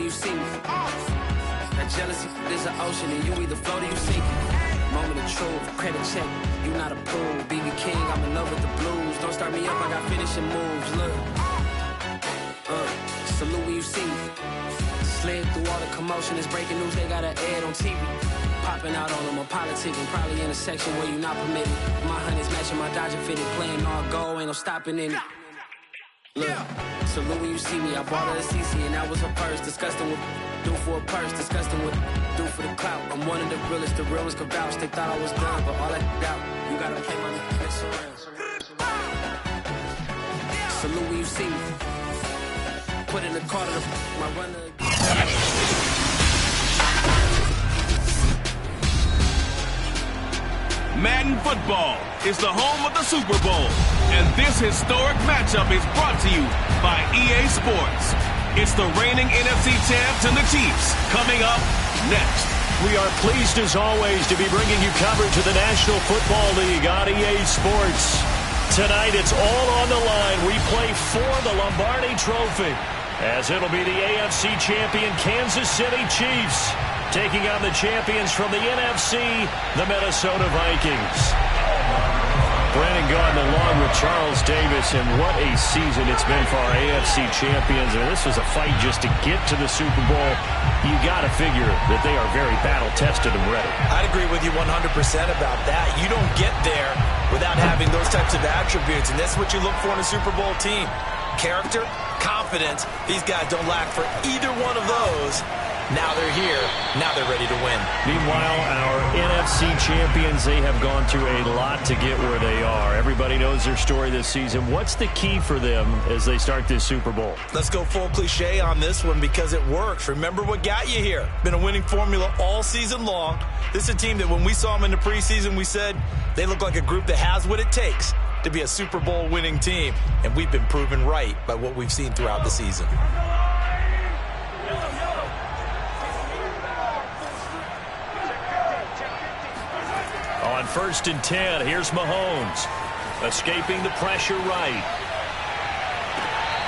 you see me. That jealousy is an ocean, and you either float or you sink. Moment of truth, credit check, you not approved. BB King, I'm in love with the blues. Don't start me up, I got finishing moves. Look, salute when you see me. Slid through all the commotion, it's breaking news, they got an ad on TV. Popping out on them, I'm politicking, probably in a section where you not permitted. My honey's matching my Dodger fitted, playing all goal, ain't no stopping in it. Look, salute when you see me, I bought her a CC and that was her purse. Disgusting with do for a purse, disgusting with do for the clout. I'm one of the realest, the real ones could vouch. They thought I was done, but all that doubt, you gotta play my next around. Salute when you see me. Put in the car to my runner. Madden football is the home of the Super Bowl, and this historic matchup is brought to you by EA Sports. It's the reigning NFC champs and the Chiefs coming up next. We are pleased as always to be bringing you coverage of the National Football League on EA Sports. Tonight it's all on the line. We play for the Lombardi Trophy, as it'll be the AFC champion Kansas City Chiefs taking on the champions from the NFC, the Minnesota Vikings. Brandon Gaudin along with Charles Davis, and what a season it's been for our AFC champions. And this was a fight just to get to the Super Bowl. You got to figure that they are very battle-tested and ready. I'd agree with you 100% about that. You don't get there without having those types of attributes, and that's what you look for in a Super Bowl team. Character, confidence. These guys don't lack for either one of those. Now they're here. Now they're ready to win. Meanwhile, our NFC champions, they have gone through a lot to get where they are. Everybody knows their story this season. What's the key for them as they start this Super Bowl? Let's go full cliche on this one because it works. Remember what got you here. Been a winning formula all season long. This is a team that when we saw them in the preseason, we said they look like a group that has what it takes to be a Super Bowl winning team. And we've been proven right by what we've seen throughout the season. On 1st and 10, here's Mahomes. Escaping the pressure right.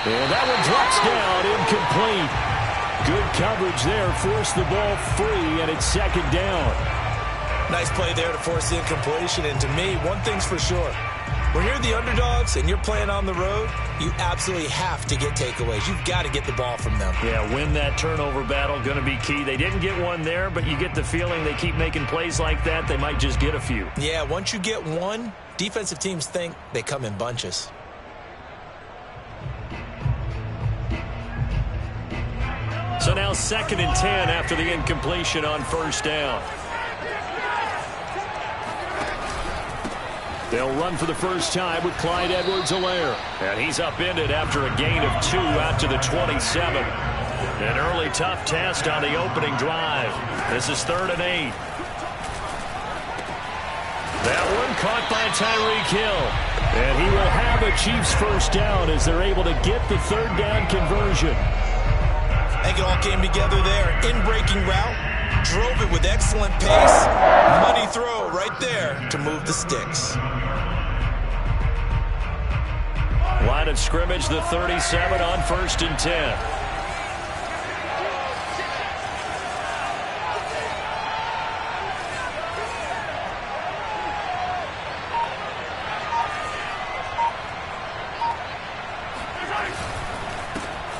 And that one drops down, incomplete. Good coverage there, forced the ball free, and it's 2nd down. Nice play there to force the incompletion, and to me, one thing's for sure. When you're the underdogs and you're playing on the road, you absolutely have to get takeaways. You've got to get the ball from them. Yeah, win that turnover battle, going to be key. They didn't get one there, but you get the feeling they keep making plays like that, they might just get a few. Yeah, once you get one, defensive teams think they come in bunches. So now 2nd and 10 after the incompletion on 1st down. They'll run for the first time with Clyde Edwards-Helaire. And he's upended after a gain of 2 out to the 27. An early tough test on the opening drive. This is 3rd and 8. That one caught by Tyreek Hill. And he will have a Chiefs first down as they're able to get the 3rd down conversion. I think it all came together there. In-breaking route. Drove it with excellent pace. Money throw right there to move the sticks. Line of scrimmage, the 37 on 1st and 10.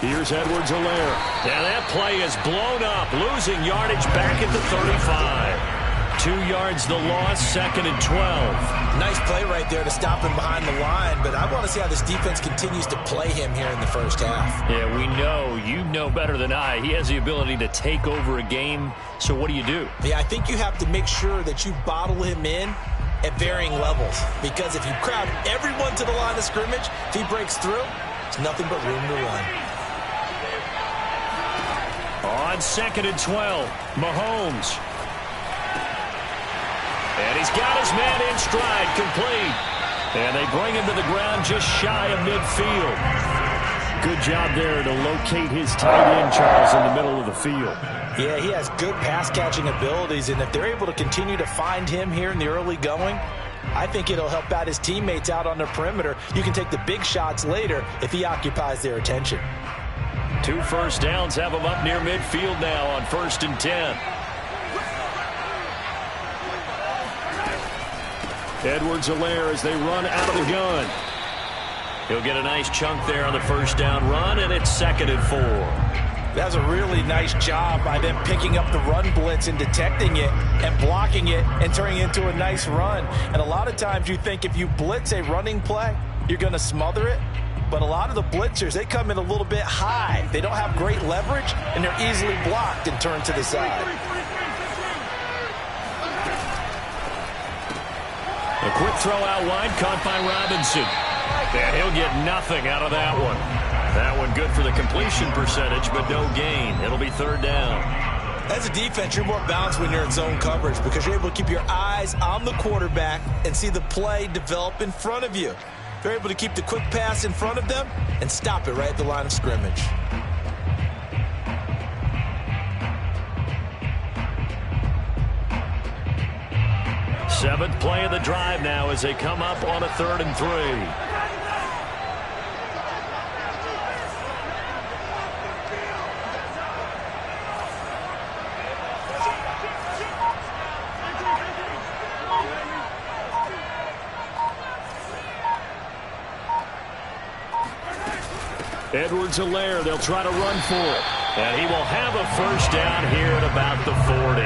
Here's Edwards-Helaire. And that play is blown up, losing yardage back at the 35. 2 yards the loss, 2nd and 12. Nice play right there to stop him behind the line, but I want to see how this defense continues to play him here in the first half. Yeah, we know. You know better than I. He has the ability to take over a game, so what do you do? Yeah, I think you have to make sure that you bottle him in at varying levels, because if you crowd everyone to the line of scrimmage, if he breaks through, there's nothing but room to run. On 2nd and 12, Mahomes. And he's got his man in stride, complete. And they bring him to the ground just shy of midfield. Good job there to locate his tight end, Charles, in the middle of the field. Yeah, he has good pass-catching abilities, and if they're able to continue to find him here in the early going, I think it'll help out his teammates out on the perimeter. You can take the big shots later if he occupies their attention. 2 first downs have them up near midfield now on 1st and 10. Edwards-Helaire as they run out of the gun. He'll get a nice chunk there on the first down run, and it's 2nd and 4. That's a really nice job by them picking up the run blitz and detecting it and blocking it and turning it into a nice run. And a lot of times you think if you blitz a running play, you're going to smother it. But a lot of the blitzers, they come in a little bit high. They don't have great leverage, and they're easily blocked and turned to the side. A quick throw out wide, caught by Robinson. And he'll get nothing out of that one. That one good for the completion percentage, but no gain. It'll be 3rd down. As a defense, you're more balanced when you're in zone coverage because you're able to keep your eyes on the quarterback and see the play develop in front of you. They're able to keep the quick pass in front of them and stop it right at the line of scrimmage. Seventh play of the drive now as they come up on a 3rd and 3. Edwards-Helaire, they'll try to run for it. And he will have a first down here at about the 40.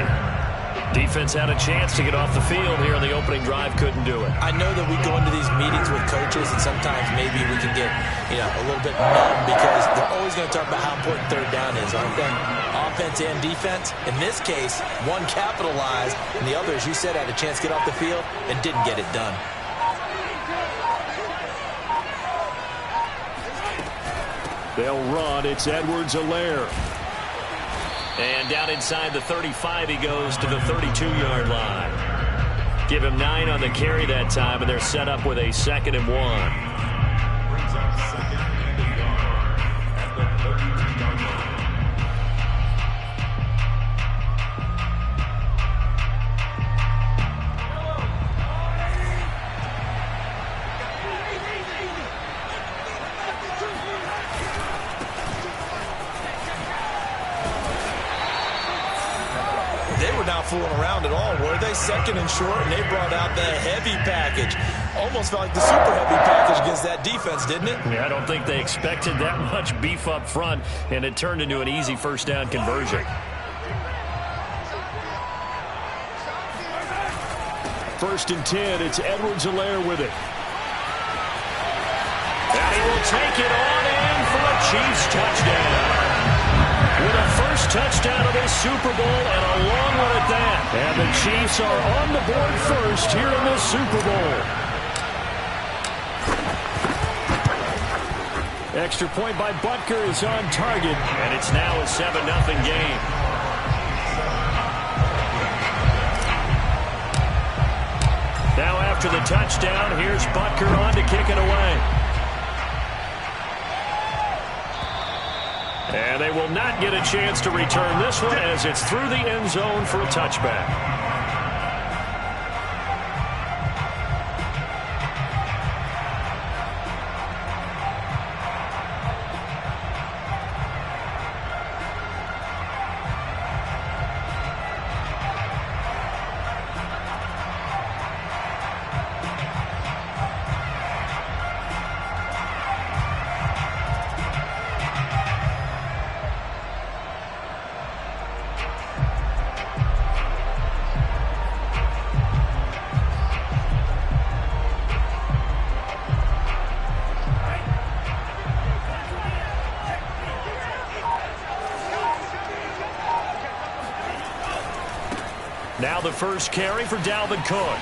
Defense had a chance to get off the field here in the opening drive, couldn't do it. I know that we go into these meetings with coaches, and sometimes maybe we can get, a little bit numb because they're always going to talk about how important 3rd down is, aren't they? Offense and defense. In this case, one capitalized, and the other, as you said, had a chance to get off the field and didn't get it done. They'll run. It's Edwards-Helaire. And down inside the 35, he goes to the 32-yard line. Give him 9 on the carry that time, and they're set up with a 2nd and 1. Fooling around at all, were they? 2nd and short, and they brought out the heavy package. Almost felt like the super heavy package against that defense, didn't it? Yeah, I don't think they expected that much beef up front, and it turned into an easy first down conversion. 1st and 10, it's Edwards-Helaire with it. And he will take it on in for a Chiefs touchdown. With a first touchdown of this Super Bowl and a long one at that. And the Chiefs are on the board first here in this Super Bowl. Extra point by Butker is on target. And it's now a 7-0 game. Now after the touchdown, here's Butker on to kick it away. And they will not get a chance to return this one as it's through the end zone for a touchback. Now the first carry for Dalvin Cook.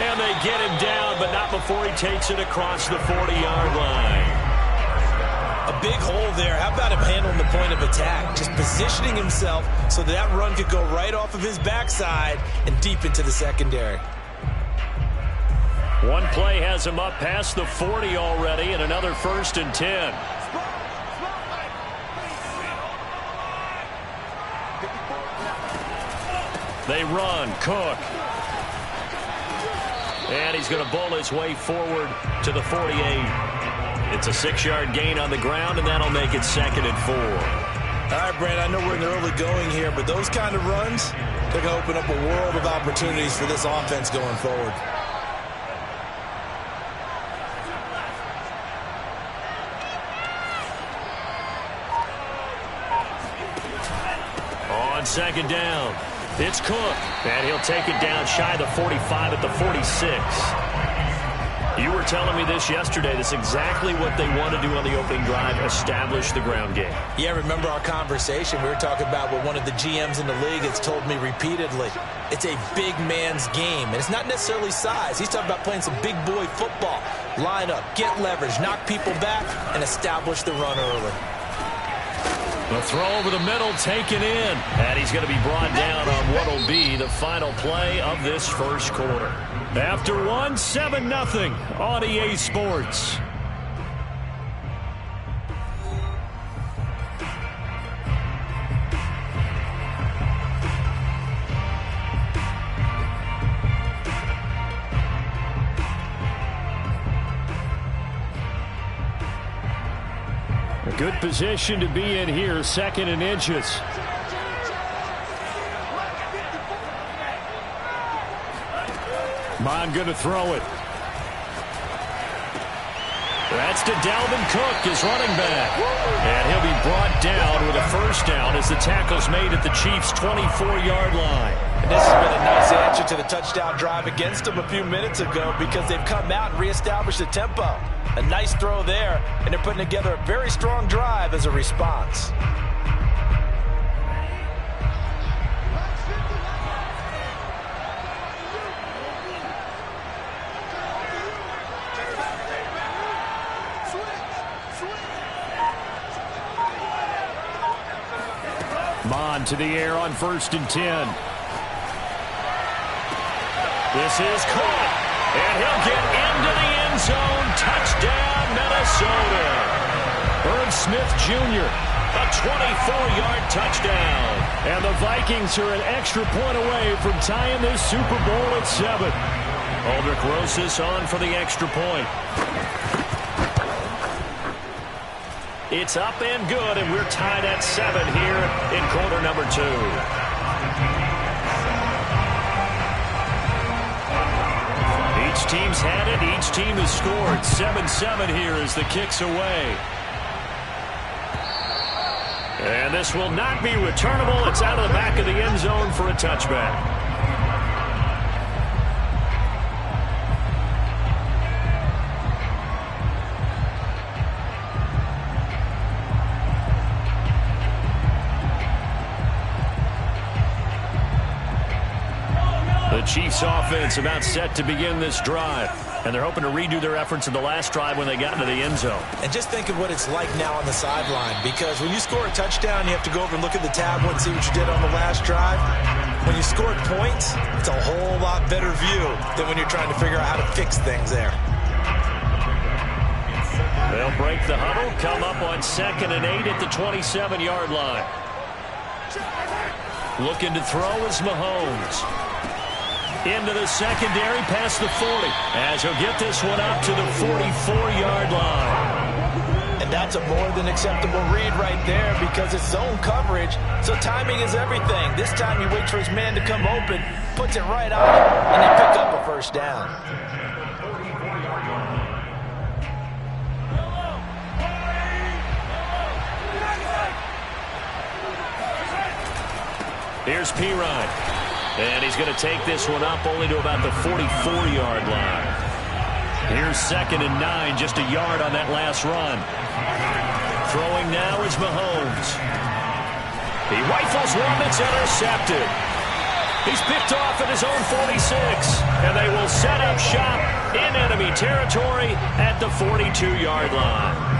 And they get him down, but not before he takes it across the 40-yard line. A big hole there. How about him handling the point of attack? Just positioning himself so that run could go right off of his backside and deep into the secondary. One play has him up past the 40 already, and another 1st and 10. They run. Cook. And he's going to bowl his way forward to the 48. It's a 6-yard gain on the ground, and that'll make it 2nd and 4. All right, Brand, I know we're in the early going here, but those kind of runs, they're going to open up a world of opportunities for this offense going forward. On 2nd down, it's Cook, and he'll take it down shy of the 45 at the 46. You were telling me this yesterday. That's exactly what they want to do on the opening drive, establish the ground game. Yeah, remember our conversation? We were talking about what one of the GMs in the league has told me repeatedly. It's a big man's game, and it's not necessarily size. He's talking about playing some big boy football. Line up, get leverage, knock people back, and establish the run early. The throw over the middle, taken in. And he's going to be brought down on what will be the final play of this first quarter. After one, 7-0 on EA Sports. A good position to be in here, 2nd and inches. Mon going to throw it. That's to Dalvin Cook, his running back. And he'll be brought down with a first down as the tackle's made at the Chiefs' 24-yard line. And this has been a nice answer to the touchdown drive against them a few minutes ago because they've come out and reestablished the tempo. A nice throw there, and they're putting together a very strong drive as a response. Mon to the air on 1st and 10. This is caught, and he'll get into the end zone. Touchdown, Minnesota. Irv Smith Jr., a 24-yard touchdown. And the Vikings are an extra point away from tying this Super Bowl at 7. Aldrich Rosas on for the extra point. It's up and good, and we're tied at 7 here in quarter number 2. Each team's had it. Each team has scored. 7-7 here as the kick's away. And this will not be returnable. It's out of the back of the end zone for a touchback. The Chiefs offense about set to begin this drive. And they're hoping to redo their efforts in the last drive when they got into the end zone. And just think of what it's like now on the sideline, because when you score a touchdown, you have to go over and look at the tablet and see what you did on the last drive. When you scored points, it's a whole lot better view than when you're trying to figure out how to fix things there. They'll break the huddle, come up on 2nd and 8 at the 27-yard line. Looking to throw is Mahomes. Into the secondary, past the 40, as he'll get this one up to the 44-yard line. And that's a more than acceptable read right there because it's zone coverage, so timing is everything. This time he waits for his man to come open, puts it right on him, and they pick up a first down. Here's Pirine. And he's going to take this one up only to about the 44-yard line. Here's 2nd and 9, just a yard on that last run. Throwing now is Mahomes. He rifles one that's intercepted. He's picked off at his own 46. And they will set up shop in enemy territory at the 42-yard line.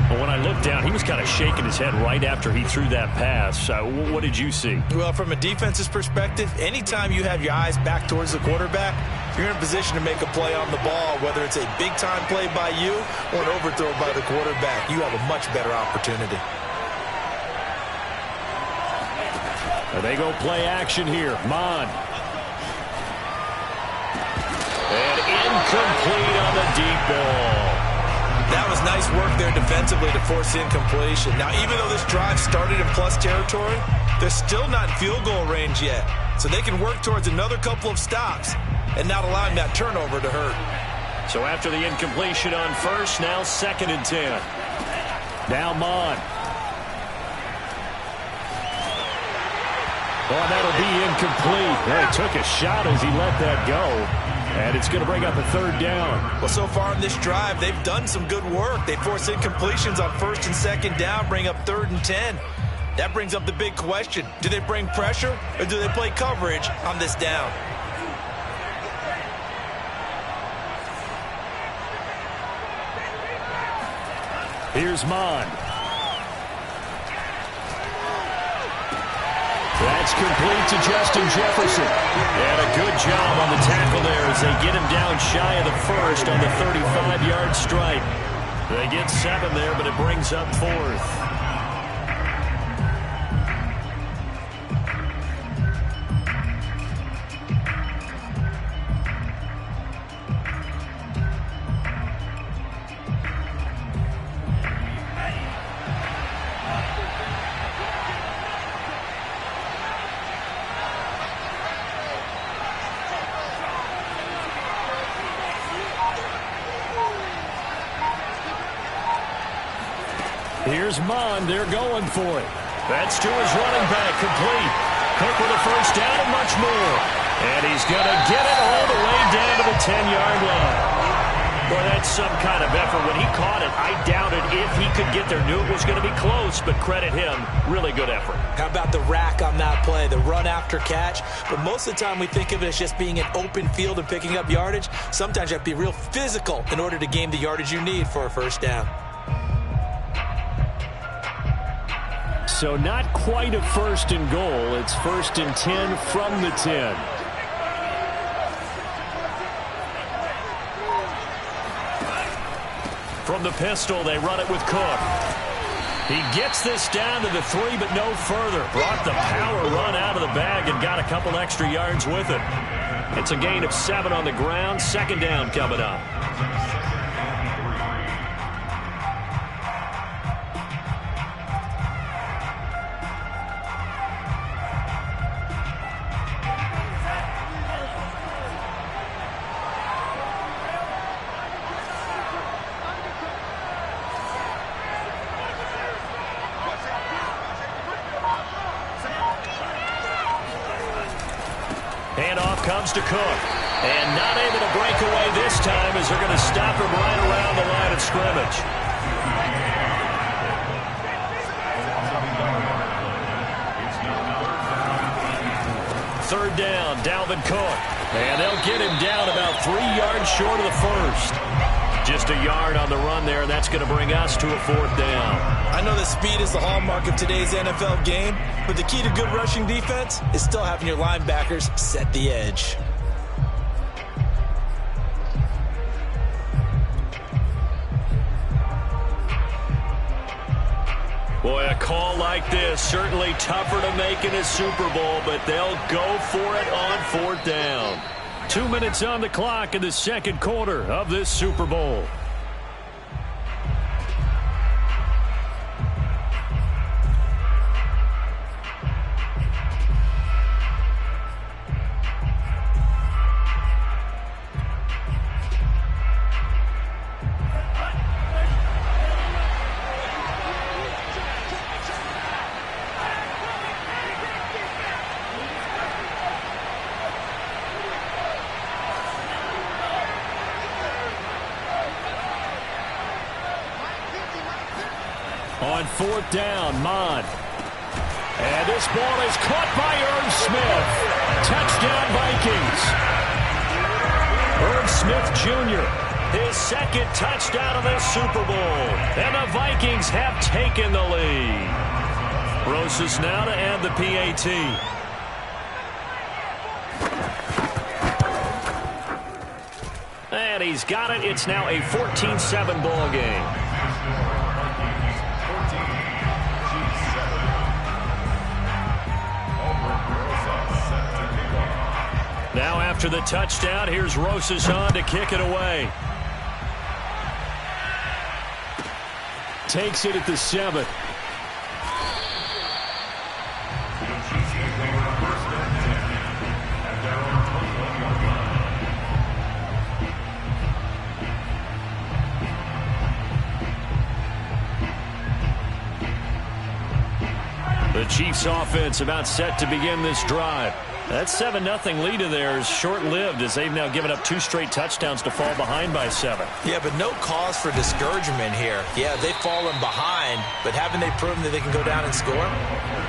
But when I looked down, he was kind of shaking his head right after he threw that pass. What did you see? Well, from a defense's perspective, anytime you have your eyes back towards the quarterback, you're in a position to make a play on the ball, whether it's a big-time play by you or an overthrow by the quarterback. You have a much better opportunity. And they go play action here. Mon. And incomplete on the deep ball. That was nice work there defensively to force the incompletion. Now, even though this drive started in plus territory, they're still not in field goal range yet. So they can work towards another couple of stops and not allowing that turnover to hurt. So after the incompletion on first, now 2nd and 10. Now Mon. Oh, that'll be incomplete. He took a shot as he let that go. And it's going to bring up a 3rd down. Well, so far in this drive, they've done some good work. They force incompletions on 1st and 2nd down, bring up 3rd and 10. That brings up the big question. Do they bring pressure or do they play coverage on this down? Here's Mon. That's complete to Justin Jefferson. And a good job on the tackle there as they get him down shy of the first on the 35-yard strike. They get 7 there, but it brings up 4th. Here's Mon. They're going for it. That's to his running back. Complete. Cook with a 1st down and much more. And he's going to get it all the way down to the 10-yard line. Boy, that's some kind of effort. When he caught it, I doubted if he could get there. Knew it was going to be close, but credit him. Really good effort. How about the rack on that play, the run after catch? But most of the time we think of it as just being an open field and picking up yardage. Sometimes you have to be real physical in order to gain the yardage you need for a 1st down. So not quite a 1st and goal. It's 1st and 10 from the 10. From the pistol, they run it with Cook. He gets this down to the 3, but no further. Brought the power run out of the bag and got a couple extra yards with it. It's a gain of 7 on the ground. 2nd down coming up. Handoff comes to Cook. And not able to break away this time as they're going to stop him right around the line of scrimmage. Third down, Dalvin Cook. And they'll get him down about 3 yards short of the 1st. Just a yard on the run there, and that's going to bring us to a 4th down. I know that speed is the hallmark of today's NFL game, but the key to good rushing defense is still having your linebackers set the edge. Boy, a call like this, certainly tougher to make in a Super Bowl, but they'll go for it on 4th down. 2 minutes on the clock in the 2nd quarter of this Super Bowl. On 4th down, Mon. And this ball is caught by Irv Smith. Touchdown, Vikings. Irv Smith Jr., his 2nd touchdown of this Super Bowl. And the Vikings have taken the lead. Rosas now to add the PAT. And he's got it. It's now a 14-7 ball game. Now after the touchdown, here's Rosas on to kick it away. takes it at the 7. The Chiefs offense about set to begin this drive. That 7-0 lead of theirs short-lived as they've now given up 2 straight touchdowns to fall behind by 7. Yeah, but no cause for discouragement here. Yeah, they've fallen behind, but haven't they proven that they can go down and score?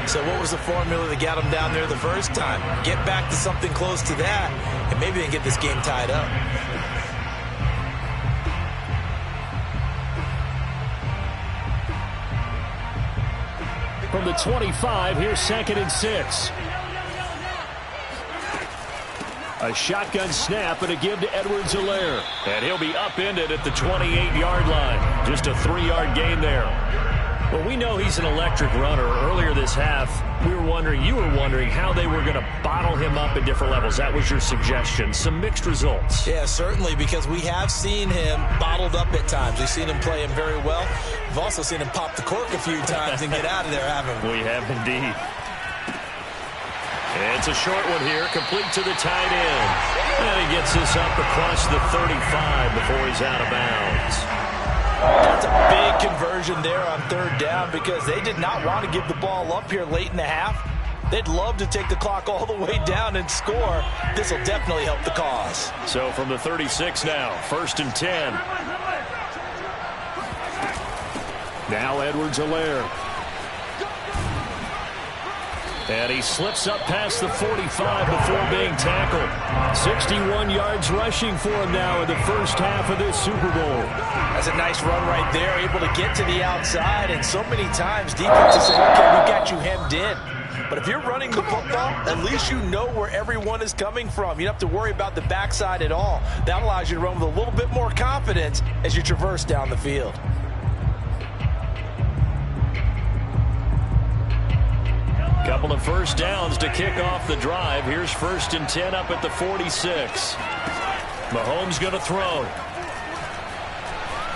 So what was the formula that got them down there the first time? Get back to something close to that, and maybe they can get this game tied up. From the 25, here's 2nd and 6. A shotgun snap and a give to Edwards-Helaire. And he'll be upended at the 28-yard line. Just a 3-yard gain there. Well, we know he's an electric runner. Earlier this half, you were wondering how they were going to bottle him up at different levels. That was your suggestion. Some mixed results. Yeah, certainly, because we have seen him bottled up at times. We've seen him play him very well. We've also seen him pop the cork a few times and get out of there, haven't we? We have indeed. It's a short one here, complete to the tight end. And he gets this up across the 35 before he's out of bounds. That's a big conversion there on 3rd down because they did not want to give the ball up here late in the half. They'd love to take the clock all the way down and score. This will definitely help the cause. So from the 36 now, 1st and 10. Now Edwards-Helaire. And he slips up past the 45 before being tackled. 61 yards rushing for him now in the first half of this Super Bowl. That's a nice run right there, able to get to the outside. And so many times defenses say, okay, we got you hemmed in. But if you're running the football, at least you know where everyone is coming from. You don't have to worry about the backside at all. That allows you to run with a little bit more confidence as you traverse down the field. Couple of first downs to kick off the drive. Here's 1st and 10 up at the 46. Mahomes going to throw.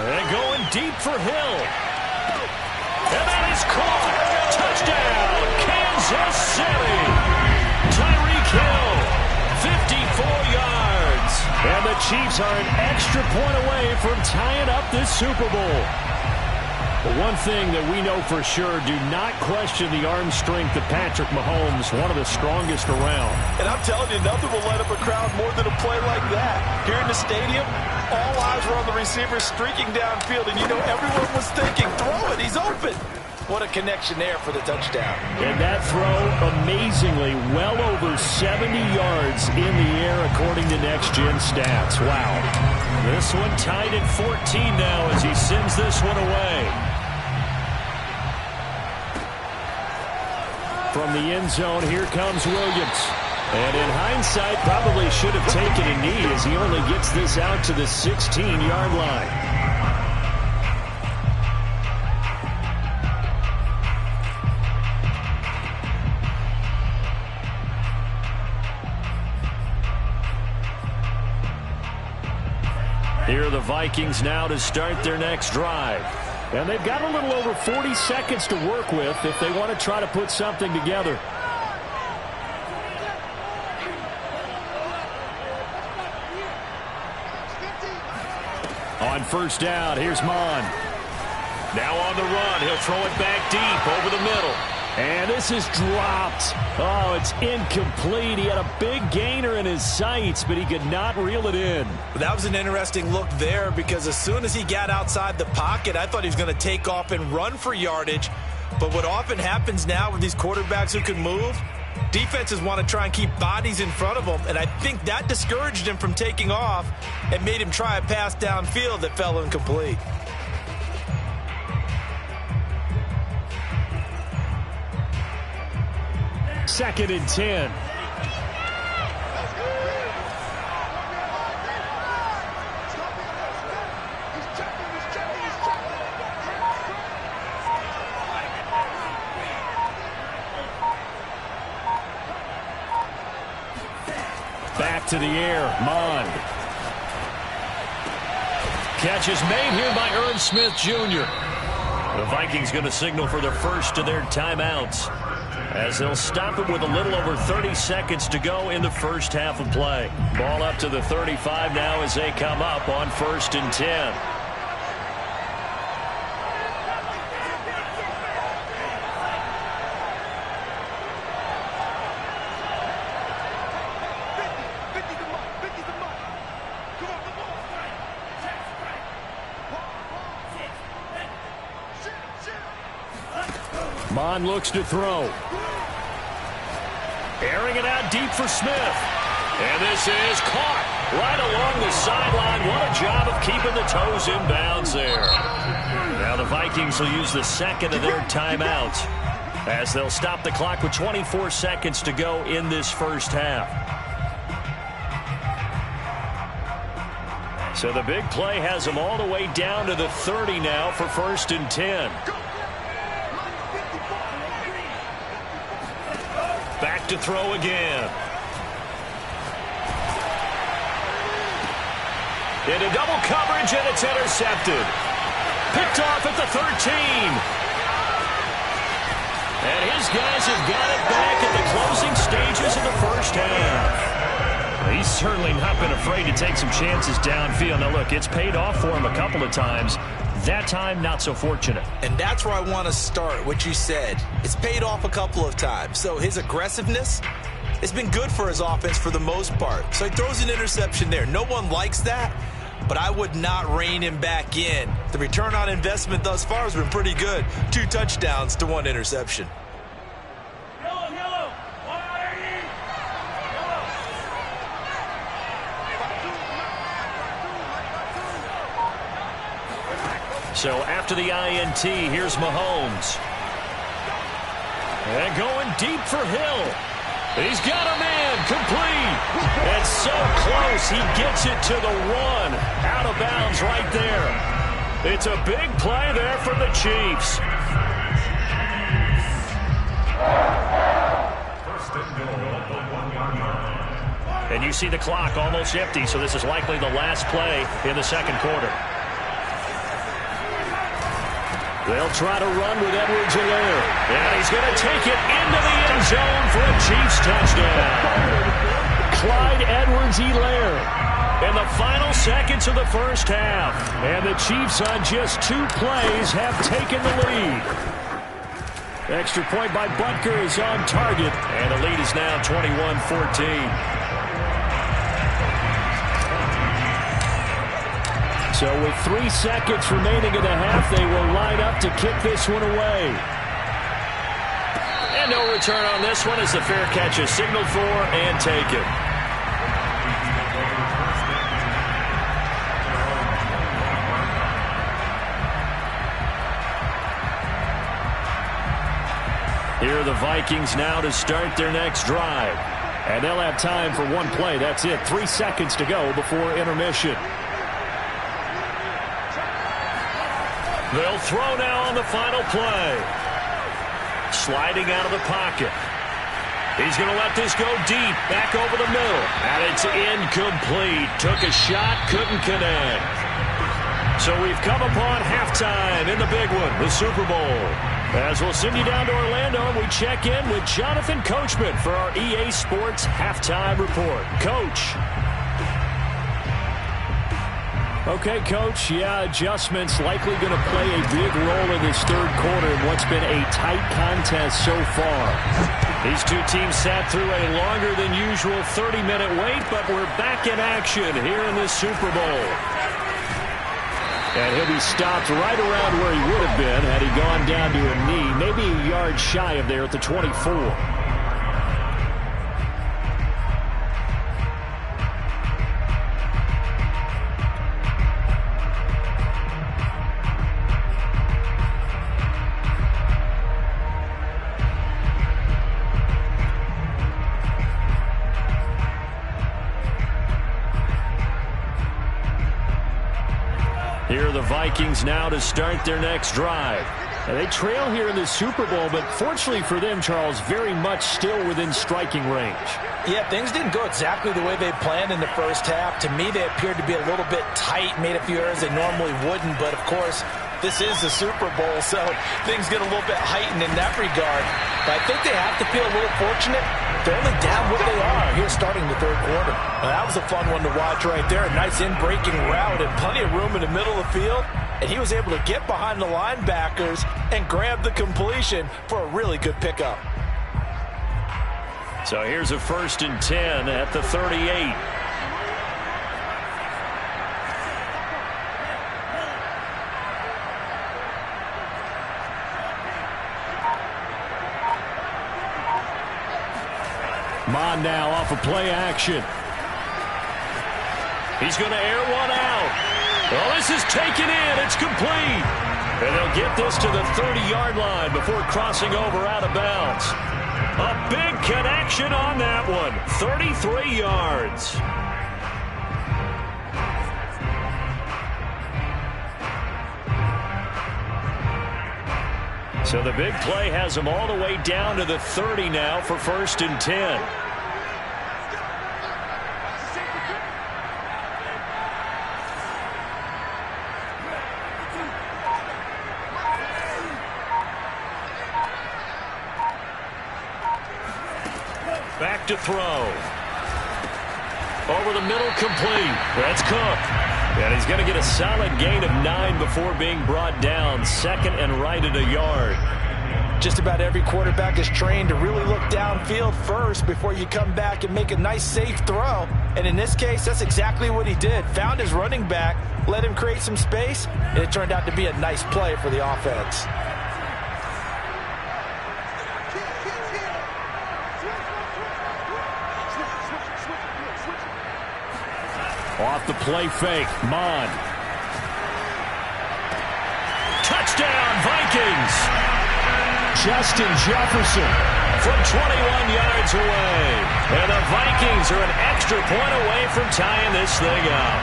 And going deep for Hill. And that is caught. Touchdown, Kansas City. Tyreek Hill, 54 yards. And the Chiefs are an extra point away from tying up this Super Bowl. But one thing that we know for sure, do not question the arm strength of Patrick Mahomes, one of the strongest around. And I'm telling you, nothing will light up a crowd more than a play like that. Here in the stadium, all eyes were on the receiver streaking downfield, and you know everyone was thinking, throw it, he's open. What a connection there for the touchdown. And that throw, amazingly, well over 70 yards in the air according to Next Gen Stats. Wow. This one tied at 14 now as he sends this one away. From the end zone, here comes Williams. And in hindsight, probably should have taken a knee as he only gets this out to the 16-yard line. Here are the Vikings now to start their next drive. And they've got a little over 40 seconds to work with if they want to try to put something together. On 1st down, here's Mon. Now on the run, he'll throw it back deep over the middle. And this is dropped. Oh, it's incomplete. He had a big gainer in his sights, but he could not reel it in. That was an interesting look there because as soon as he got outside the pocket, I thought he was going to take off and run for yardage. But what often happens now with these quarterbacks who can move, defenses want to try and keep bodies in front of them, and I think that discouraged him from taking off and made him try a pass downfield that fell incomplete. Second and 10. Back to the air, Mon. Catch is made here by Irv Smith Jr. The Vikings going to signal for their first of their timeouts, as they'll stop it with a little over 30 seconds to go in the first half of play. Ball up to the 35 now as they come up on 1st and 10. Mon looks to throw. Airing it out deep for Smith. And this is caught right along the sideline. What a job of keeping the toes in bounds there. Now the Vikings will use the second of their timeouts, as they'll stop the clock with 24 seconds to go in this first half. So the big play has them all the way down to the 30 now for 1st and 10. Back to throw again. Into double coverage, and it's intercepted. Picked off at the 13. And his guys have got it back at the closing stages of the first half. He's certainly not been afraid to take some chances downfield. Now, look, it's paid off for him a couple of times. That time, not so fortunate. And that's where I want to start, what you said. It's paid off a couple of times. So his aggressiveness, it's been good for his offense for the most part. So he throws an interception there. No one likes that, but I would not rein him back in. The return on investment thus far has been pretty good. 2 touchdowns to 1 interception. So after the INT, here's Mahomes. And going deep for Hill. He's got a man, complete. And so close, he gets it to the 1. Out of bounds right there. It's a big play there for the Chiefs. And you see the clock almost empty, so this is likely the last play in the second quarter. They'll try to run with Edwards-Helaire. And he's going to take it into the end zone for a Chiefs touchdown. Clyde Edwards-Helaire in the final seconds of the first half. And the Chiefs on just 2 plays have taken the lead. Extra point by Butker is on target. And the lead is now 21-14. So with 3 seconds remaining in the half, they will line up to kick this one away. And no return on this one as the fair catch is signaled for and taken. Here are the Vikings now to start their next drive. And they'll have time for 1 play. That's it. 3 seconds to go before intermission. They'll throw now on the final play. Sliding out of the pocket. He's going to let this go deep, back over the middle. And it's incomplete. Took a shot, couldn't connect. So we've come upon halftime in the big one, the Super Bowl. As we'll send you down to Orlando, and we check in with Jonathan Coachman for our EA Sports Halftime Report. Coach. Okay, Coach, adjustments likely going to play a big role in this third quarter in what's been a tight contest so far. These 2 teams sat through a longer than usual 30-minute wait, but we're back in action here in this Super Bowl. And he'll be stopped right around where he would have been had he gone down to a knee, maybe a yard shy of there at the 24. Here are the Vikings now to start their next drive. And they trail here in the Super Bowl, but fortunately for them, Charles, very much still within striking range. Yeah, things didn't go exactly the way they planned in the first half. To me, they appeared to be a little bit tight, made a few errors they normally wouldn't. But, of course, This is the Super Bowl, so things get a little bit heightened in that regard. But I think they have to feel a little fortunate. They're only down what they are here starting the third quarter. Well, that was a fun one to watch right there. A nice in-breaking route and plenty of room in the middle of the field. And he was able to get behind the linebackers and grab the completion for a really good pickup. So here's a 1st and 10 at the 38. Mon now off of play action. He's going to air one out. Well, this is taken in. It's complete. And they'll get this to the 30-yard line before crossing over out of bounds. A big connection on that one. 33 yards. So the big play has them all the way down to the 30 now for 1st and 10. Back to throw. Over the middle, complete. That's Cook. And he's going to get a solid gain of 9 before being brought down. 2nd and right at a yard. Just about every quarterback is trained to really look downfield first before you come back and make a nice, safe throw. And in this case, that's exactly what he did. Found his running back, let him create some space, and it turned out to be a nice play for the offense. Off the play fake, Mon. Touchdown, Vikings! Justin Jefferson from 21 yards away. And the Vikings are an extra point away from tying this thing up.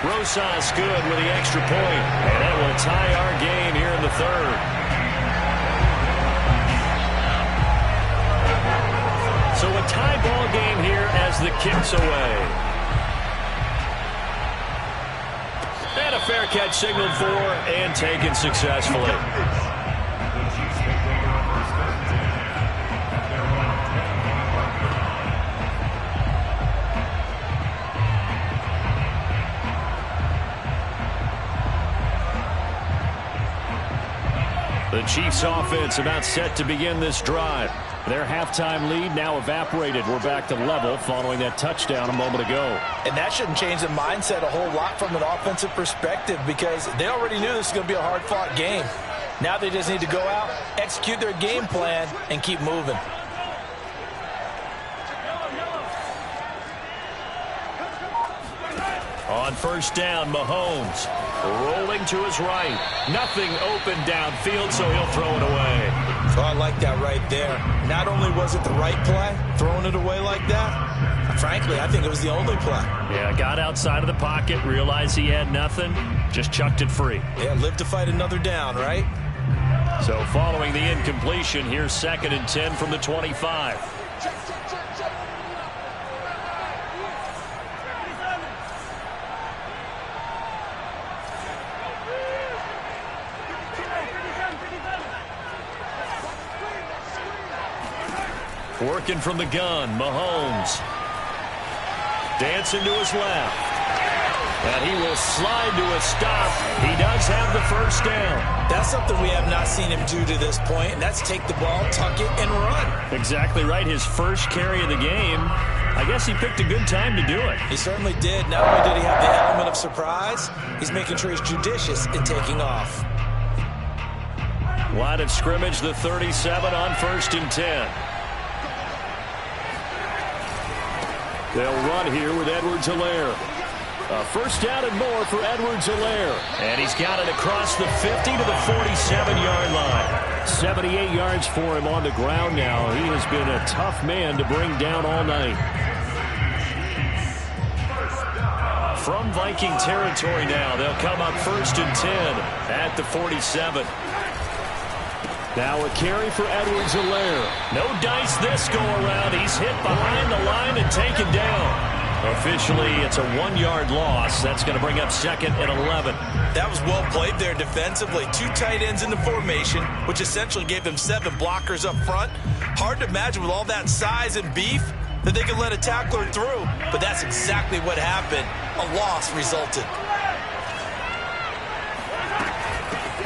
Rosas good with the extra point. And that will tie our game here in the third. So a tie ball game here as the kick's away. And a fair catch signaled for and taken successfully. The Chiefs offense about set to begin this drive. Their halftime lead now evaporated. We're back to level following that touchdown a moment ago. And that shouldn't change the mindset a whole lot from an offensive perspective because they already knew this was going to be a hard-fought game. Now they just need to go out, execute their game plan, and keep moving. On 1st down, Mahomes rolling to his right. Nothing open downfield, so he'll throw it away. So I like that right there. Not only was it the right play, throwing it away like that, frankly, I think it was the only play. Yeah, got outside of the pocket, realized he had nothing, just chucked it free. Yeah, live to fight another down, right? So following the incompletion, here's 2nd and 10 from the 25. Working from the gun, Mahomes. Dancing to his left. And he will slide to a stop. He does have the 1st down. That's something we have not seen him do to this point, and that's take the ball, tuck it, and run. Exactly right. His first carry of the game. I guess he picked a good time to do it. He certainly did. Not only did he have the element of surprise, he's making sure he's judicious in taking off. Line of scrimmage, the 37 on 1st and 10. They'll run here with Edwards-Helaire. A 1st down and more for Edwards-Helaire. And he's got it across the 50 to the 47-yard line. 78 yards for him on the ground now. He has been a tough man to bring down all night. From Viking territory now, they'll come up 1st and 10 at the 47. Now a carry for Edwards-Helaire. No dice this go around. He's hit behind the line and taken down. Officially, it's a 1-yard loss. That's going to bring up second and 11. That was well played there defensively. 2 tight ends in the formation, which essentially gave them 7 blockers up front. Hard to imagine with all that size and beef that they could let a tackler through, but that's exactly what happened. A loss resulted.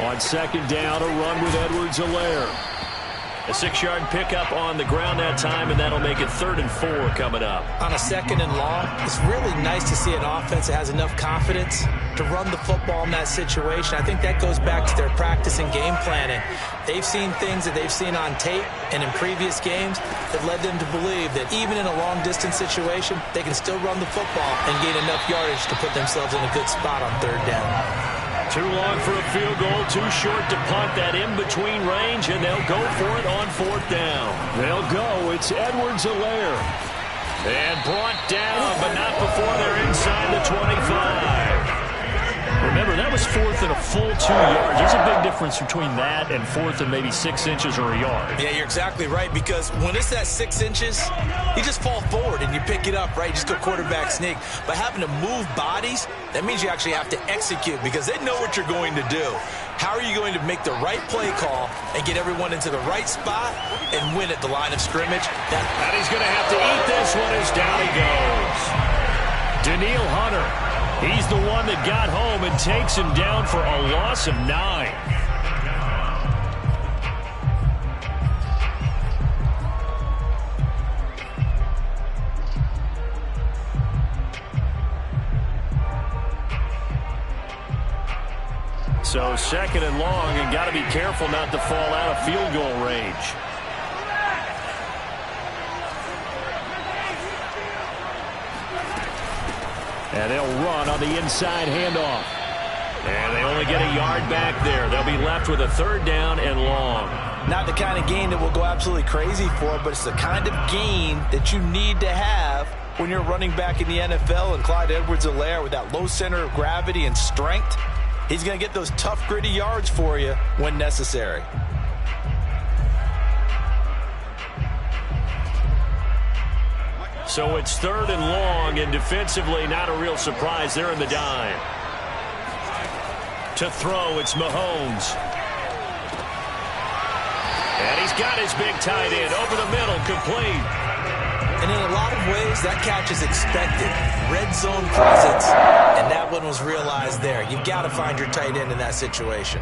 On second down, a run with Edwards-Helaire. A 6-yard pickup on the ground that time, and that'll make it 3rd and 4 coming up. On a 2nd and long, it's really nice to see an offense that has enough confidence to run the football in that situation. I think that goes back to their practice and game planning. They've seen things that they've seen on tape and in previous games that led them to believe that even in a long-distance situation, they can still run the football and gain enough yardage to put themselves in a good spot on 3rd down. Too long for a field goal, too short to punt that in-between range, and they'll go for it on 4th down. They'll go. It's Edwards-Helaire. And brought down, but not before they're inside the 25. Remember, that was 4th and a full 2 yards. There's a big difference between that and 4th and maybe 6 inches or a yard. Yeah, you're exactly right, because when it's that 6 inches, you just fall forward and you pick it up, right? You just go quarterback sneak. But having to move bodies, that means you actually have to execute because they know what you're going to do. How are you going to make the right play call and get everyone into the right spot and win at the line of scrimmage? And he's going to have to eat this one as down he goes. Danielle Hunter. He's the one that got home and takes him down for a loss of 9. So 2nd and long, and got to be careful not to fall out of field goal range. And they'll run on the inside handoff. And they only get a yard back there. They'll be left with a 3rd down and long. Not the kind of gain that we'll go absolutely crazy for, but it's the kind of gain that you need to have when you're running back in the NFL. And Clyde Edwards-Helaire with that low center of gravity and strength, he's going to get those tough, gritty yards for you when necessary. So it's 3rd and long, and defensively not a real surprise. They're in the dime. To throw, it's Mahomes. And he's got his big tight end over the middle, complete. And in a lot of ways, that catch is expected. Red zone presence, and that one was realized there. You've got to find your tight end in that situation.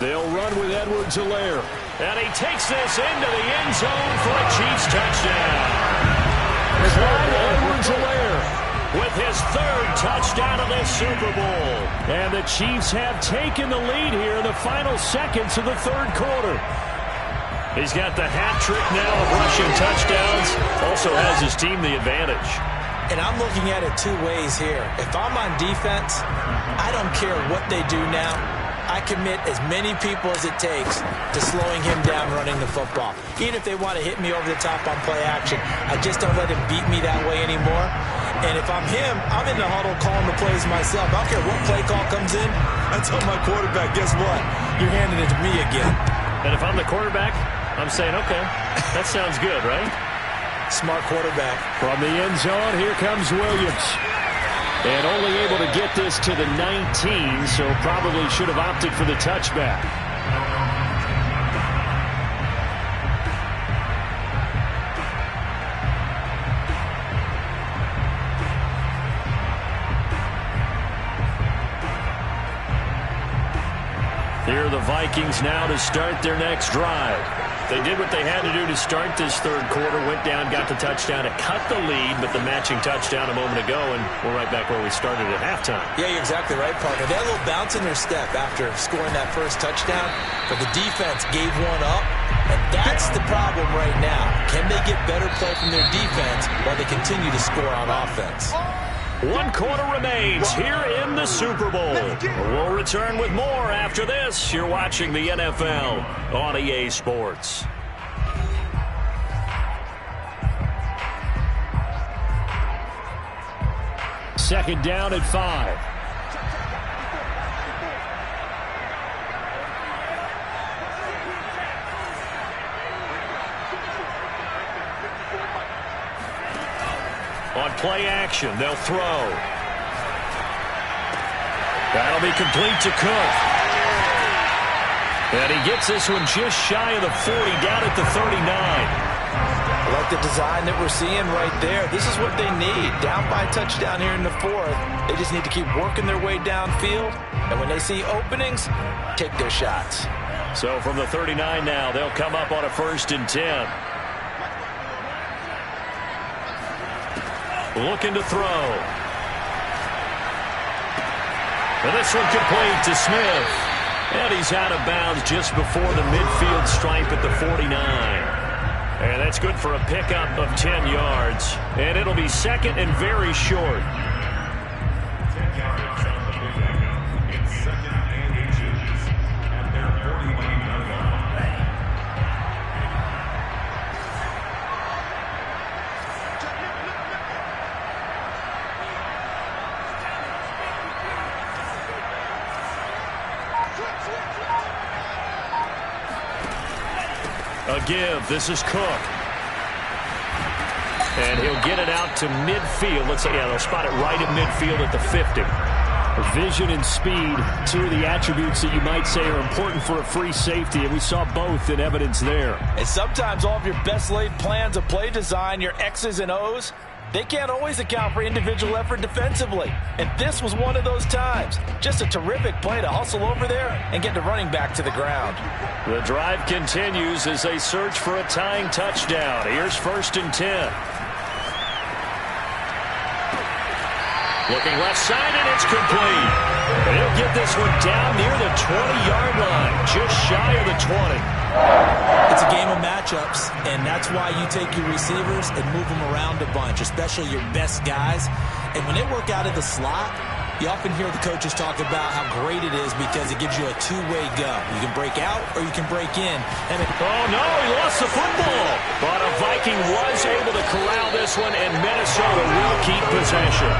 They'll run with Edwards-Helaire. And he takes this into the end zone for a Chiefs touchdown. Clyde Edwards-Helaire with his 3rd touchdown of this Super Bowl. And the Chiefs have taken the lead here in the final seconds of the 3rd quarter. He's got the hat trick now of rushing touchdowns. Also has his team the advantage. And I'm looking at it 2 ways here. If I'm on defense, I don't care what they do now. I commit as many people as it takes to slowing him down running the football. Even if they want to hit me over the top on play action, I just don't let him beat me that way anymore. And if I'm him, I'm in the huddle calling the plays myself. I don't care what play call comes in. I tell my quarterback, guess what? You're handing it to me again. And if I'm the quarterback, I'm saying, okay, that sounds good, right? Smart quarterback. From the end zone, here comes Williams. And only able to get this to the 19, so probably should have opted for the touchback. Here are the Vikings now to start their next drive. They did what they had to do to start this 3rd quarter, went down, got the touchdown to cut the lead, but the matching touchdown a moment ago, and we're right back where we started at halftime. Yeah, you're exactly right, partner. They had a little bounce in their step after scoring that first touchdown, but the defense gave one up, and that's the problem right now. Can they get better play from their defense while they continue to score on offense? One quarter remains here in the Super Bowl. We'll return with more after this. You're watching the NFL on EA Sports. Second down at 5. On play action, they'll throw. That'll be complete to Cook. And he gets this one just shy of the 40, down at the 39. I like the design that we're seeing right there. This is what they need. Down by a touchdown here in the 4th. They just need to keep working their way downfield. And when they see openings, take their shots. So from the 39 now, they'll come up on a 1st and 10. Looking to throw. And this one complete to Smith. And he's out of bounds just before the midfield stripe at the 49. And that's good for a pickup of 10 yards. And it'll be 2nd and very short. A give. This is Cook. And he'll get it out to midfield. Let's say, yeah, they'll spot it right at midfield at the 50. Vision and speed, two of the attributes that you might say are important for a free safety, and we saw both in evidence there. And sometimes all of your best laid plans of play design, your X's and O's, they can't always account for individual effort defensively. And this was one of those times. Just a terrific play to hustle over there and get the running back to the ground. The drive continues as they search for a tying touchdown. Here's 1st and 10. Looking left side, and it's complete. And he'll get this one down near the 20-yard line, just shy of the 20. It's a game of matchups, and that's why you take your receivers and move them around a bunch, especially your best guys. And when they work out of the slot, you often hear the coaches talk about how great it is because it gives you a two-way go. You can break out or you can break in. Oh, no, he lost the football. But a Viking was able to corral this one, and Minnesota will keep possession.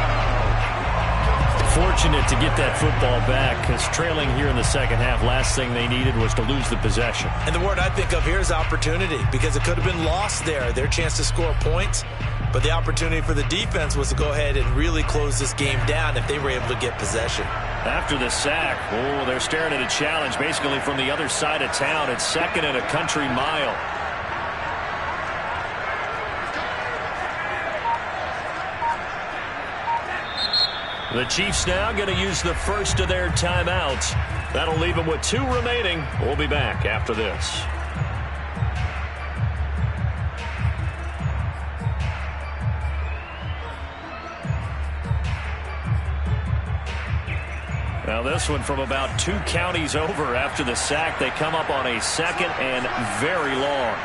Fortunate to get that football back because trailing here in the second half, last thing they needed was to lose the possession. And the word I think of here is opportunity because it could have been lost there, their chance to score points. But the opportunity for the defense was to go ahead and really close this game down if they were able to get possession. After the sack, oh, they're staring at a challenge basically from the other side of town. It's 2nd and a country mile. The Chiefs now going to use the first of their timeouts. That'll leave them with 2 remaining. We'll be back after this. Now this one from about 2 counties over after the sack. They come up on a 2nd and very long.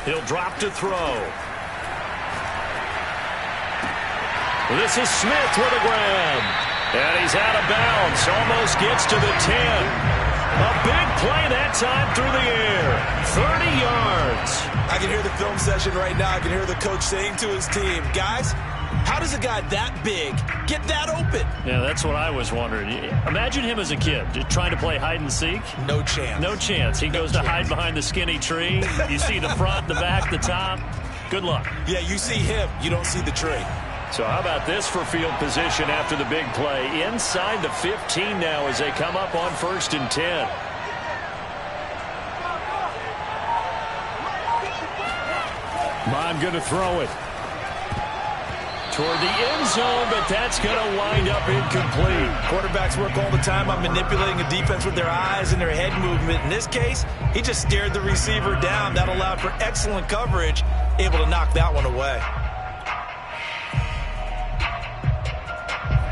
He'll drop to throw. This is Smith with a grab. And he's out of bounds. Almost gets to the 10. A big play that time through the air. 30 yards. I can hear the film session right now. I can hear the coach saying to his team, guys, how does a guy that big get that open? Yeah, that's what I was wondering. Imagine him as a kid just trying to play hide and seek. No chance. No chance. He goes to hide behind the skinny tree. You see the front, the back, the top. Good luck. Yeah, you see him. You don't see the tree. So how about this for field position after the big play? Inside the 15 now as they come up on 1st and 10. Mon going to throw it. toward the end zone, but that's going to wind up incomplete. Quarterbacks work all the time on manipulating a defense with their eyes and their head movement. In this case, he just stared the receiver down. That allowed for excellent coverage, able to knock that one away.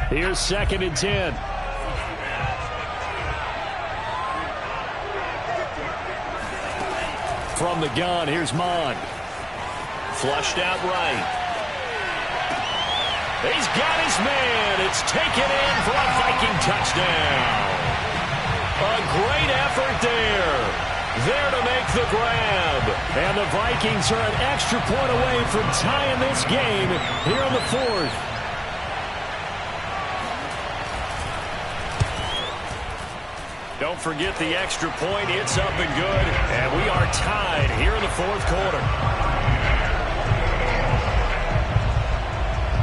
Here's 2nd and 10. From the gun, here's Mond. Flushed out right. He's got his man. It's taken in for a Viking touchdown. A great effort there. There to make the grab. And the Vikings are an extra point away from tying this game here in the 4th. Don't forget the extra point. It's up and good. And we are tied here in the 4th quarter.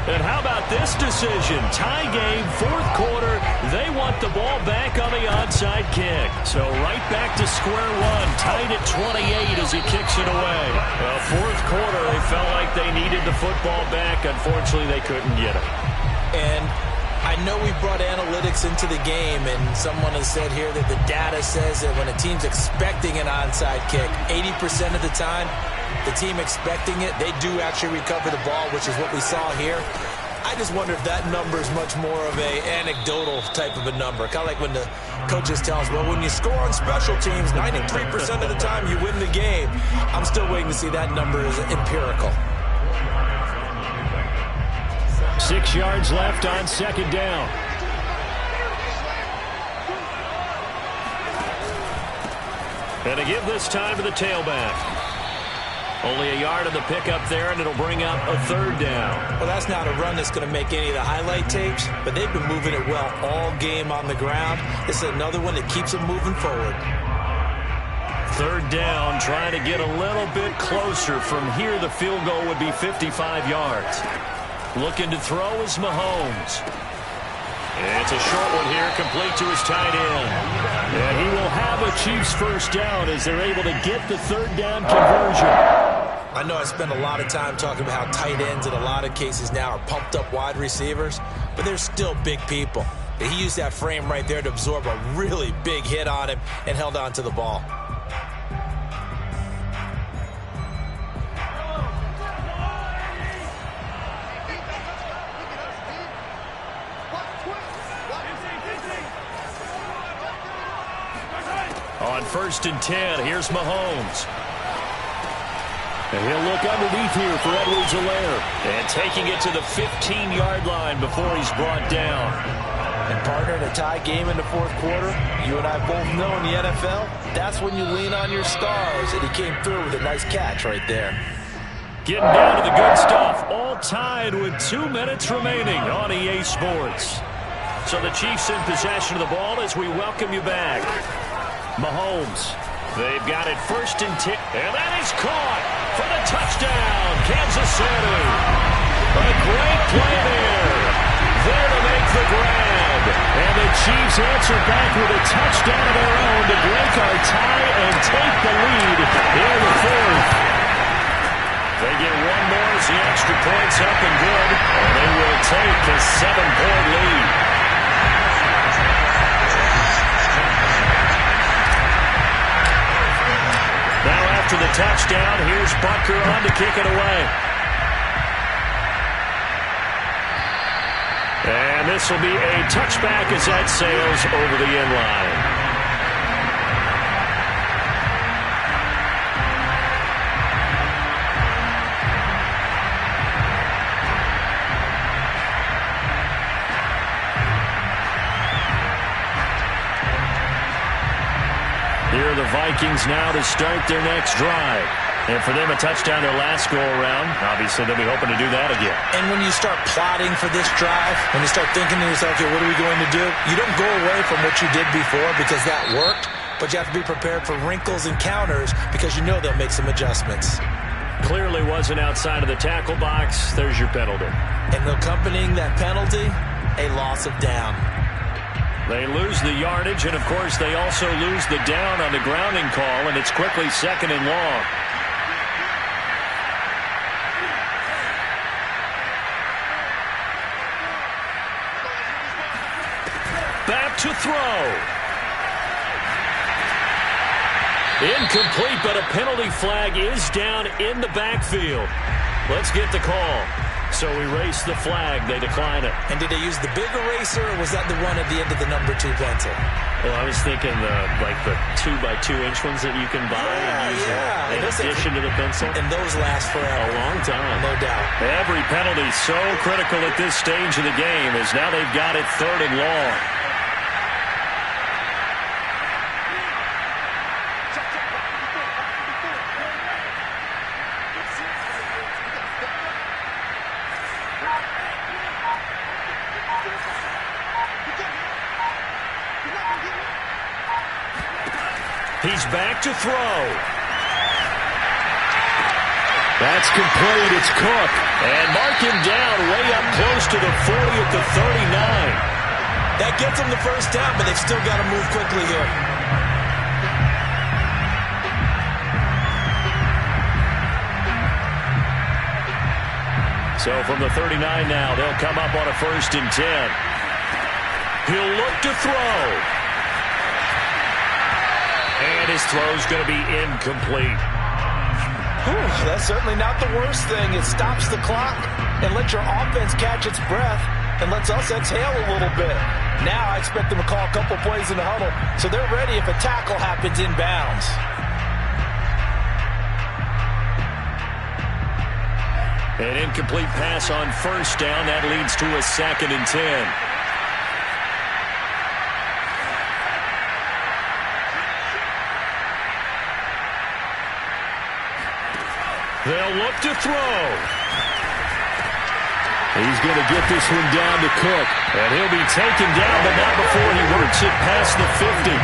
And how about this decision? Tie game, 4th quarter. They want the ball back on the onside kick. So right back to square one. Tied at 28 as he kicks it away. 4th quarter, they felt like they needed the football back. Unfortunately, they couldn't get it. And I know we brought analytics into the game, and someone has said here that the data says that when a team's expecting an onside kick, 80% of the time, the team expecting it, they do actually recover the ball, which is what we saw here. I just wonder if that number is much more of a anecdotal type of a number. Kind of like when the coaches tell us, well, when you score on special teams, 93% of the time you win the game. I'm still waiting to see that number is empirical. 6 yards left on 2nd down. And to give this time to the tailback. Only a yard of the pickup there, and it'll bring up a 3rd down. Well, that's not a run that's going to make any of the highlight tapes, but they've been moving it well all game on the ground. This is another one that keeps them moving forward. 3rd down, trying to get a little bit closer. From here, the field goal would be 55 yards. Looking to throw is Mahomes. It's a short one here, complete to his tight end. And he will have a Chiefs 1st down as they're able to get the 3rd down conversion. I know I spend a lot of time talking about how tight ends in a lot of cases now are pumped up wide receivers, but they're still big people. He used that frame right there to absorb a really big hit on him and held on to the ball. On 1st and 10, here's Mahomes. And he'll look underneath here for Edwards-Helaire. And taking it to the 15-yard line before he's brought down. And partner, in a tie game in the 4th quarter, you and I both know in the NFL, that's when you lean on your stars. And he came through with a nice catch right there. Getting down to the good stuff. All tied with 2 minutes remaining on EA Sports. So the Chiefs in possession of the ball as we welcome you back. Mahomes, they've got it 1st and 10, and that is caught for the touchdown, Kansas City. A great play there to make the grab. And the Chiefs answer back with a touchdown of their own to break our tie and take the lead in the 4th. They get one more as the extra point's up and good, and they will take a 7-point lead. Now after the touchdown, here's Butker on to kick it away. And this will be a touchback as that sails over the end line. Here are the Vikings now to start their next drive. And for them, a touchdown their last go-around. Obviously, they'll be hoping to do that again. And when you start plotting for this drive, when you start thinking to yourself, okay, what are we going to do? You don't go away from what you did before because that worked, but you have to be prepared for wrinkles and counters because you know they'll make some adjustments. Clearly wasn't outside of the tackle box. There's your penalty. And accompanying that penalty, a loss of down. They lose the yardage, and, of course, they also lose the down on the grounding call, and it's quickly 2nd and long. to throw. Incomplete, but a penalty flag is down in the backfield. Let's get the call. So erase the flag. They decline it. And did they use the big eraser, or was that the one at the end of the number 2 pencil? Well, I was thinking the 2x2-inch ones that you can buy and use in addition to the pencil. And those last forever. A long time. No doubt. Every penalty so critical at this stage of the game as now they've got it 3rd and long. He's back to throw. That's complete. It's Cook. And mark him down way up close to the 40 at the 39. That gets them the first down, but they've still got to move quickly here. So from the 39 now, they'll come up on a 1st and 10. He'll look to throw. And his throw's going to be incomplete. That's certainly not the worst thing. It stops the clock and lets your offense catch its breath and lets us exhale a little bit. Now I expect them to call a couple plays in the huddle so they're ready if a tackle happens inbounds. An incomplete pass on 1st down. That leads to a 2nd and 10. They'll look to throw. He's going to get this one down to Cook. And he'll be taken down, but not before he works it past the 50.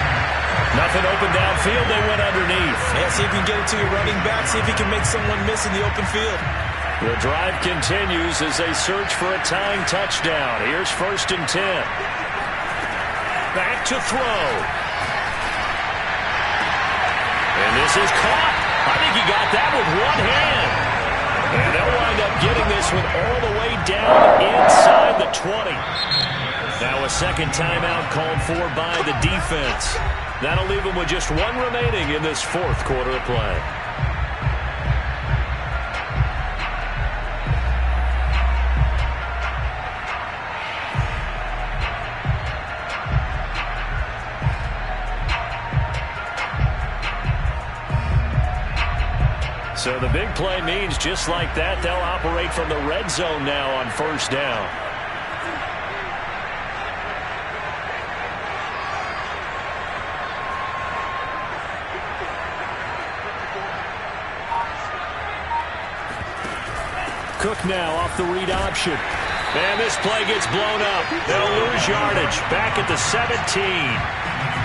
Nothing open downfield. They went underneath. Yeah, see if you can get it to your running back. See if he can make someone miss in the open field. The drive continues as they search for a tying touchdown. Here's 1st and 10. Back to throw. And this is caught. I think he got that with one hand. And they'll wind up getting this one all the way down inside the 20. Now a 2nd timeout called for by the defense. That'll leave them with just 1 remaining in this 4th quarter of play. So the big play means just like that, they'll operate from the red zone now on 1st down. Cook now off the read option. And this play gets blown up. They'll lose yardage. Back at the 17.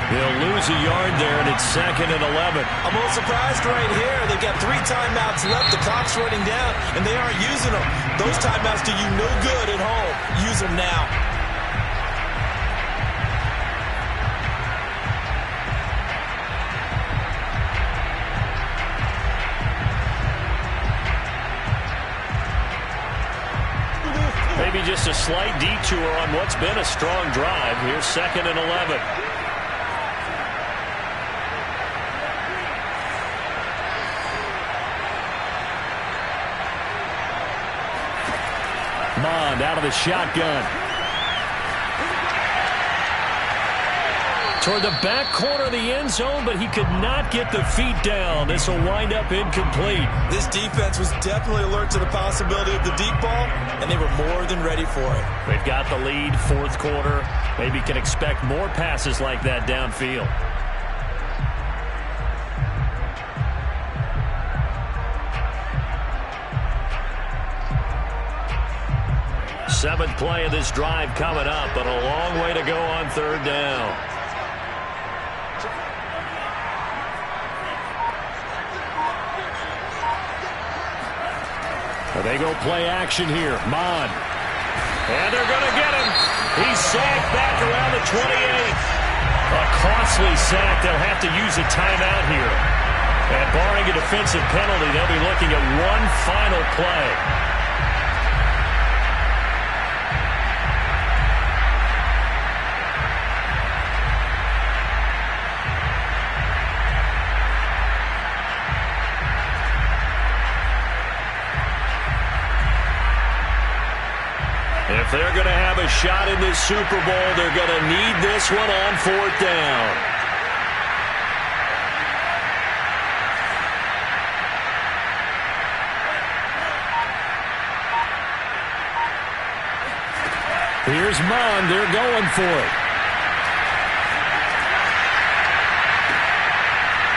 They'll lose a yard there, and it's 2nd and 11. I'm a little surprised right here. They've got 3 timeouts left. The clock's running down, and they aren't using them. Those timeouts do you no good at home. Use them now. Maybe just a slight detour on what's been a strong drive. Here's 2nd and 11. Mond out of the shotgun. Toward the back corner of the end zone, but he could not get the feet down. This will wind up incomplete. This defense was definitely alert to the possibility of the deep ball, and they were more than ready for it. They've got the lead, 4th quarter. Maybe can expect more passes like that downfield. Seventh play of this drive coming up, but a long way to go on 3rd down. They go play action here. Mond. And they're going to get him. He's sacked back around the 28. A costly sack. They'll have to use a timeout here. And barring a defensive penalty, they'll be looking at one final play. If they're going to have a shot in this Super Bowl, they're going to need this one on 4th down. Here's Mond. They're going for it.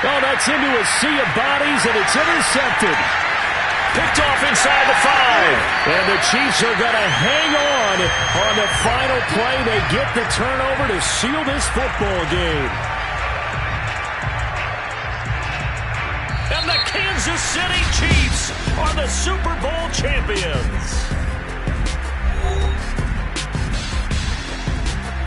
Oh, that's into a sea of bodies, and it's intercepted. Picked off inside the 5. And the Chiefs are going to hang on the final play. They get the turnover to seal this football game. And the Kansas City Chiefs are the Super Bowl champions.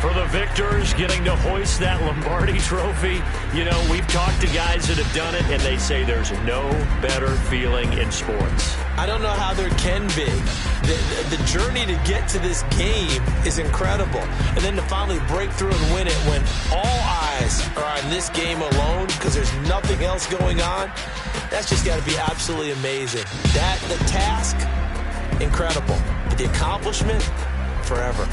For the victors, getting to hoist that Lombardi trophy, you know, we've talked to guys that have done it, and they say there's no better feeling in sports. I don't know how there can be. The journey to get to this game is incredible. And then to finally break through and win it when all eyes are on this game alone because there's nothing else going on, that's just got to be absolutely amazing. The task, incredible. But the accomplishment, forever.